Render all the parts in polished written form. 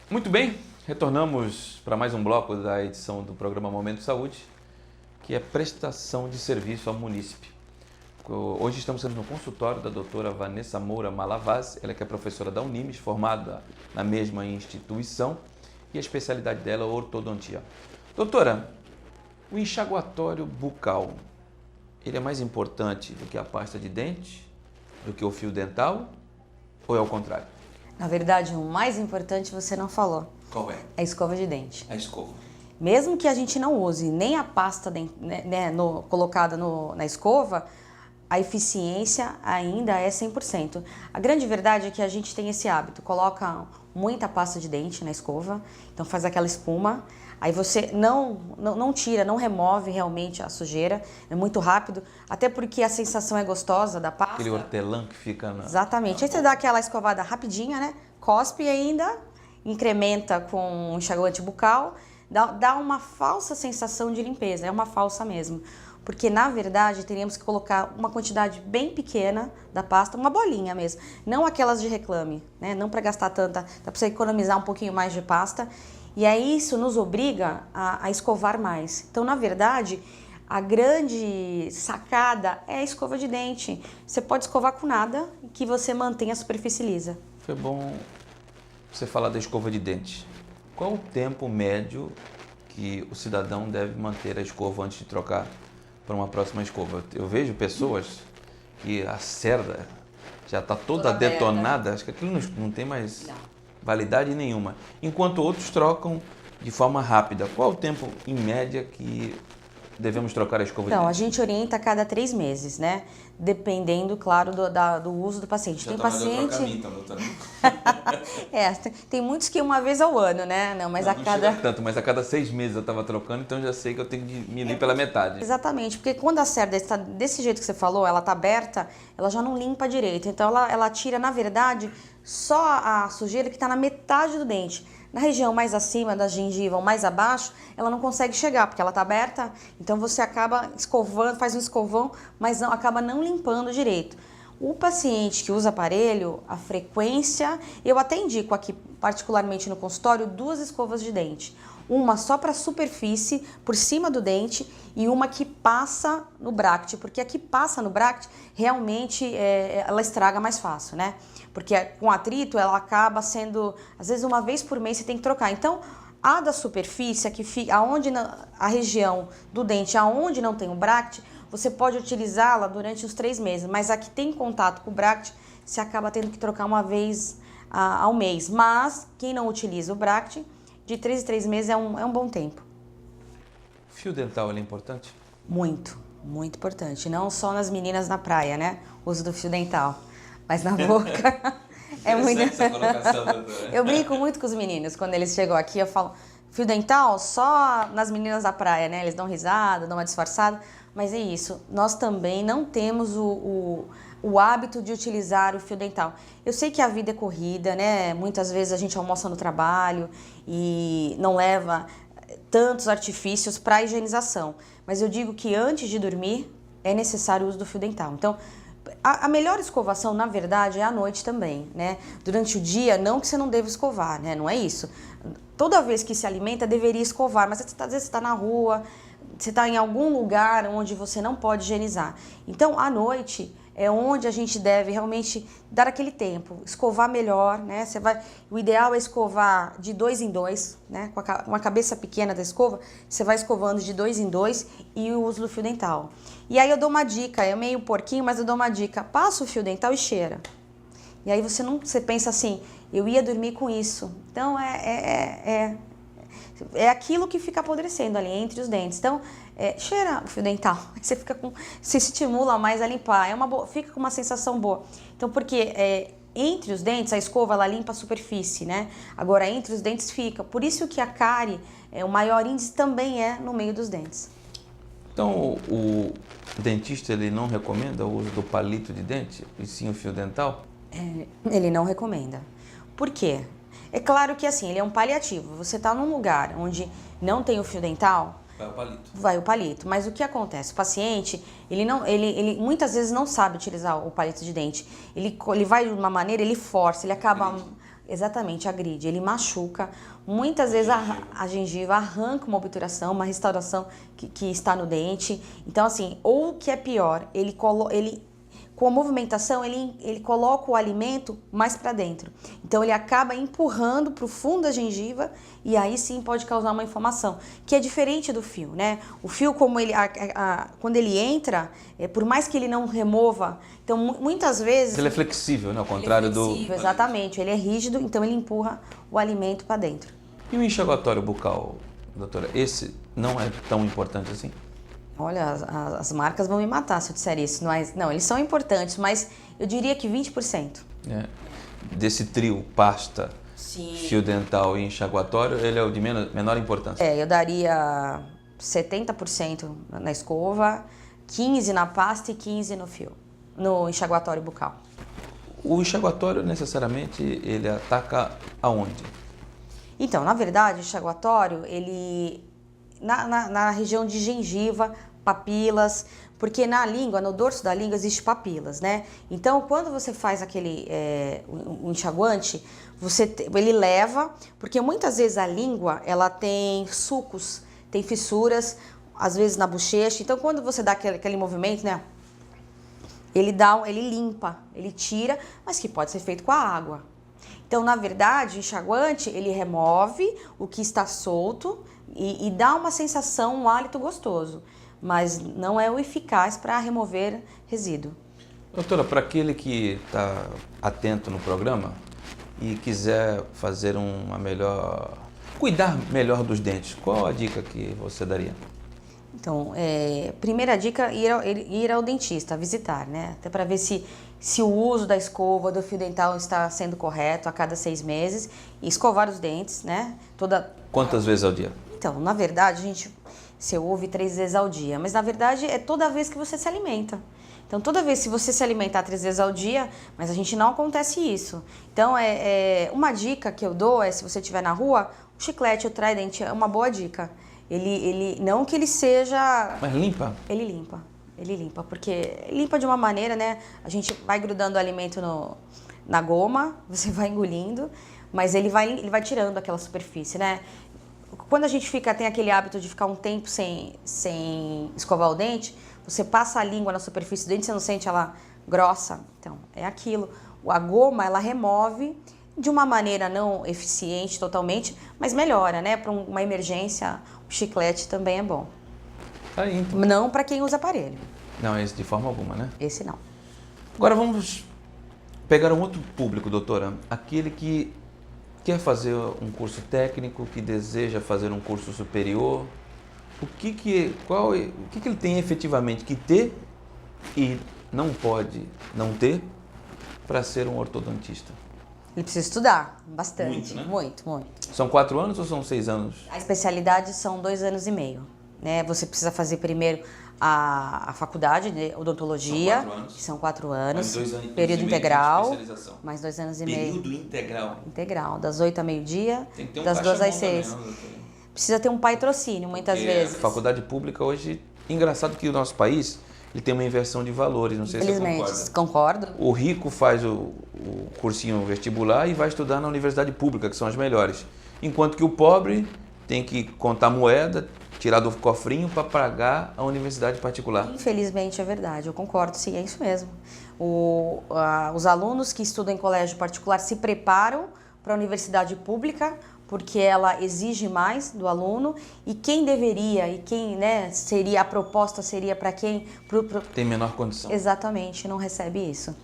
Muito bem, retornamos para mais um bloco da edição do programa Momento Saúde, que é prestação de serviço ao munícipe. Hoje estamos no consultório da doutora Vanessa Moura Malavaz, ela que é professora da Unimes, formada na mesma instituição, e a especialidade dela é ortodontia. Doutora, o enxaguatório bucal, ele é mais importante do que a pasta de dente, do que o fio dental, ou é o contrário? Na verdade, o mais importante você não falou. Qual é? É a escova de dente. A escova. Mesmo que a gente não use nem a pasta colocada na escova, a eficiência ainda é 100%. A grande verdade é que a gente tem esse hábito, coloca muita pasta de dente na escova, então faz aquela espuma, aí você não tira, não remove realmente a sujeira, é muito rápido, até porque a sensação é gostosa da pasta. Aquele hortelã que fica na... Exatamente. Aí você dá aquela escovada rapidinha, né? Cospe e ainda, incrementa com um enxaguante bucal, dá uma falsa sensação de limpeza, é uma falsa mesmo. Porque, na verdade, teríamos que colocar uma quantidade bem pequena da pasta, uma bolinha mesmo, não aquelas de reclame, né? Não para gastar tanta, dá para você economizar um pouquinho mais de pasta. E aí isso nos obriga a escovar mais. Então, na verdade, a grande sacada é a escova de dente. Você pode escovar com nada que você mantenha a superfície lisa. Foi bom você falar da escova de dente. Qual o tempo médio que o cidadão deve manter a escova antes de trocar para uma próxima escova? Eu vejo pessoas que a cerda já está toda detonada, acho que aquilo não tem mais validade nenhuma, enquanto outros trocam de forma rápida. Qual o tempo, em média, que devemos trocar a escova de dente? Então, a gente orienta a cada 3 meses, né? Dependendo, claro, do uso do paciente. Já Tem tá paciente... melhor mim, então, doutora. tem muitos que uma vez ao ano, né? Não, mas Não, a não cada... chega tanto, mas a cada 6 meses eu estava trocando, então já sei que eu tenho que diminuir pela metade. Exatamente, porque quando a cerda está desse jeito que você falou, ela está aberta, ela já não limpa direito. Então ela tira, na verdade, só a sujeira que está na metade do dente. Na região mais acima da gengiva ou mais abaixo, ela não consegue chegar, porque ela está aberta, então você acaba escovando, faz um escovão, mas acaba não limpando direito. O paciente que usa aparelho, a frequência, eu até indico aqui, particularmente no consultório, 2 escovas de dente. Uma só para a superfície, por cima do dente, e uma que passa no bract, porque a que passa no bract, realmente, ela estraga mais fácil, né? Porque com atrito, ela acaba sendo, às vezes uma vez por mês você tem que trocar. Então, a da superfície, a região do dente, aonde não tem o bract, você pode utilizá-la durante os 3 meses, mas a que tem contato com o bract, você acaba tendo que trocar uma vez ao mês. Mas, quem não utiliza o bract, de 3 em 3 meses é um bom tempo. O fio dental é importante? Muito, muito importante. Não só nas meninas na praia, né? O uso do fio dental. Mas na boca é muito... Essa colocação, doutora. Eu brinco muito com os meninos. Quando eles chegam aqui, eu falo, fio dental só nas meninas da praia, né? Eles dão risada, dão uma disfarçada. Mas é isso, nós também não temos o hábito de utilizar o fio dental. Eu sei que a vida é corrida, né? Muitas vezes a gente almoça no trabalho e não leva tantos artifícios para a higienização. Mas eu digo que antes de dormir é necessário o uso do fio dental. Então, a melhor escovação, na verdade, é à noite também, né? Durante o dia, não que você não deva escovar, né? Não é isso. Toda vez que se alimenta, deveria escovar, mas às vezes você está na rua, você está em algum lugar onde você não pode higienizar. Então, à noite é onde a gente deve realmente dar aquele tempo, escovar melhor, né? O ideal é escovar de 2 em 2, né? Com uma cabeça pequena da escova, você vai escovando de 2 em 2 e o uso do fio dental. E aí eu dou uma dica, é meio porquinho, mas eu dou uma dica. Passa o fio dental e cheira. E aí você pensa assim, eu ia dormir com isso. Então é aquilo que fica apodrecendo ali entre os dentes. Então, cheira o fio dental, você se estimula mais a limpar, fica com uma sensação boa. Então, porque entre os dentes, a escova, ela limpa a superfície, né? Agora, entre os dentes fica. Por isso que a cárie, o maior índice também é no meio dos dentes. Então, o dentista, ele não recomenda o uso do palito de dente, e sim o fio dental? Ele não recomenda. Por quê? É claro que assim, ele é um paliativo. Você está num lugar onde não tem o fio dental, Vai o palito. vai o palito. Mas o que acontece? O paciente, ele muitas vezes não sabe utilizar o palito de dente. Ele vai de uma maneira, ele força, ele acaba Exatamente, agride, ele machuca. Muitas vezes a gengiva arranca uma obturação, uma restauração que está no dente. Então, assim, ou o que é pior, ele com a movimentação, ele coloca o alimento mais para dentro. Então, ele acaba empurrando para o fundo da gengiva e aí sim pode causar uma inflamação, que é diferente do fio, né? O fio, como quando ele entra, por mais que ele não remova, então muitas vezes... Ele é flexível, né? Ao contrário do... Exatamente, ele é rígido, então ele empurra o alimento para dentro. E o enxaguatório bucal, doutora? Esse não é tão importante assim? Olha, as marcas vão me matar se eu disser isso. Não, eles são importantes, mas eu diria que 20%. Desse trio, pasta, Sim. fio dental e enxaguatório, ele é o de menor importância? Eu daria 70% na escova, 15% na pasta e 15% no fio, no enxaguatório bucal. O enxaguatório, necessariamente, ele ataca aonde? Então, na verdade, o enxaguatório, ele... Na região de gengiva, papilas, porque na língua, no dorso da língua, existe papilas, né? Então, quando você faz o enxaguante, ele leva, porque muitas vezes a língua, ela tem sulcos, tem fissuras, às vezes na bochecha. Então, quando você dá aquele movimento, né? Ele limpa, ele tira, mas que pode ser feito com a água. Então, na verdade, o enxaguante, ele remove o que está solto e dá uma sensação, um hálito gostoso, mas não é o eficaz para remover resíduo. Doutora, para aquele que está atento no programa e quiser fazer cuidar melhor dos dentes, qual a dica que você daria? Então, primeira dica, ir ao dentista, visitar, né? Até para ver se o uso da escova, do fio dental está sendo correto a cada 6 meses. E escovar os dentes, né? Quantas vezes ao dia? Então, na verdade, se ouve 3 vezes ao dia, mas na verdade é toda vez que você se alimenta. Então, toda vez que você se alimentar 3 vezes ao dia, mas a gente não acontece isso. Então, uma dica que eu dou se você estiver na rua, o chiclete, o Trident é uma boa dica. Não que ele seja... Mas limpa? Ele limpa, porque limpa de uma maneira, né? A gente vai grudando o alimento na goma, você vai engolindo, mas ele vai tirando aquela superfície, né? Quando a gente tem aquele hábito de ficar um tempo sem escovar o dente, você passa a língua na superfície do dente, você não sente ela grossa. Então, é aquilo. A goma, ela remove de uma maneira não eficiente totalmente, mas melhora, né? Para uma emergência, o chiclete também é bom. Aí, então. Não para quem usa aparelho. Não, esse de forma alguma, né? Esse não. Agora vamos pegar um outro público, doutora. Aquele que quer fazer um curso técnico, que deseja fazer um curso superior. O que ele tem efetivamente que ter e não pode não ter para ser um ortodontista? Ele precisa estudar bastante. Muito, né? Muito. São 4 anos ou são 6 anos? A especialidade são 2 anos e meio. Né? Você precisa fazer primeiro a faculdade de odontologia, que são 4 anos, mais 2 anos período e meio integral, de especialização. mais 2 anos e meio. Período integral. Integral, das 8 a meio-dia, Tem que ter um das 2 às caixa bom 6. também, não, doutora? Precisa ter um patrocínio, muitas vezes. A faculdade pública hoje, engraçado que o nosso país ele tem uma inversão de valores, não sei se você Infelizmente, concorda. concordo. O rico faz o cursinho vestibular e vai estudar na universidade pública, que são as melhores. Enquanto que o pobre tem que contar moeda, tirar do cofrinho para pagar a universidade particular. Infelizmente é verdade, eu concordo, sim, é isso mesmo. Os alunos que estudam em colégio particular se preparam para a universidade pública porque ela exige mais do aluno e quem deveria e quem, né, seria a proposta seria para quem tem menor condição. Exatamente, não recebe isso.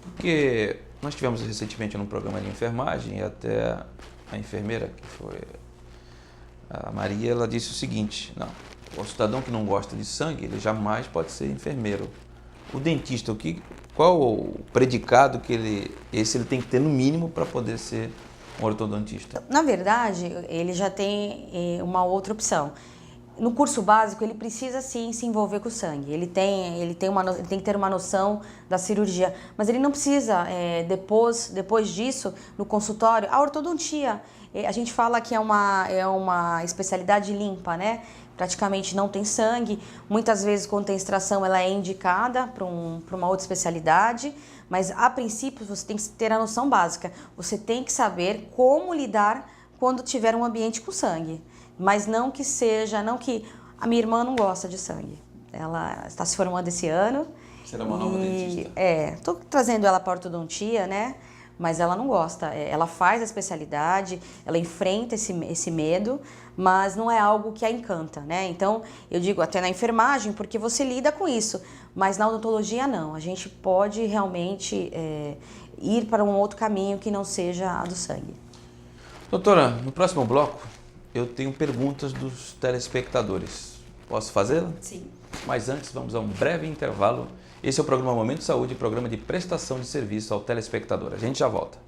Porque nós tivemos recentemente num programa de enfermagem e até a enfermeira, que foi a Maria, ela disse o seguinte: não, o cidadão que não gosta de sangue, ele jamais pode ser enfermeiro. O dentista, qual o predicado que ele tem que ter no mínimo para poder ser um ortodontista? Na verdade, ele já tem uma outra opção. no curso básico, ele precisa sim se envolver com o sangue. Ele tem que ter uma noção da cirurgia, mas ele não precisa, depois disso, no consultório, a ortodontia. A gente fala que é uma especialidade limpa, né? Praticamente não tem sangue. Muitas vezes, quando tem extração, ela é indicada para uma outra especialidade, mas a princípio você tem que ter a noção básica. Você tem que saber como lidar quando tiver um ambiente com sangue. Mas não que a minha irmã não gosta de sangue. Ela está se formando esse ano. Será uma nova dentista? Estou trazendo ela para ortodontia, né? Mas ela não gosta. Ela faz a especialidade, ela enfrenta esse medo, mas não é algo que a encanta, né? Então, eu digo até na enfermagem, porque você lida com isso, mas na odontologia não. A gente pode realmente ir para um outro caminho que não seja a do sangue. Doutora, no próximo bloco eu tenho perguntas dos telespectadores. Posso fazê-la? Sim. Mas antes vamos a um breve intervalo. Esse é o programa Momento Saúde, programa de prestação de serviço ao telespectador. A gente já volta.